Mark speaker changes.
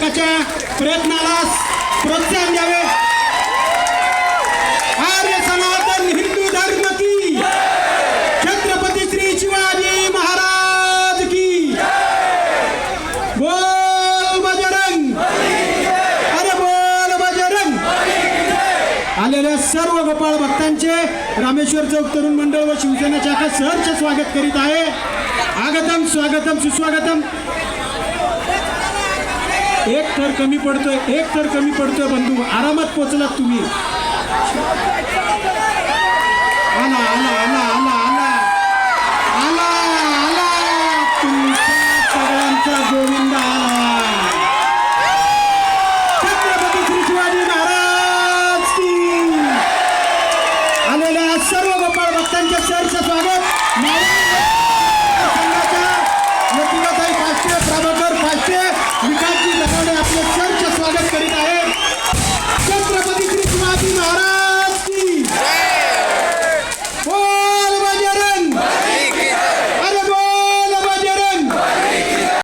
Speaker 1: शाखाच्या प्रयत्नाला प्रोत्साहन द्यावे। आर्य सनातन हिंदू धर्म की छत्रपती श्री शिवाजी महाराज की बोल बजरंग, अरे बोल बजरंग। आलेल्या सर्व गोपाळ भक्तांचे रामेश्वर चौक तरुण मंडळ व शिवसेना शाखा सहर्ष स्वागत करीत आहे। आगतम स्वागतम सुस्वागतम। एक थर कमी पडतोय बंधू, आरामात पोहोचलात तुम्ही। आला आला आला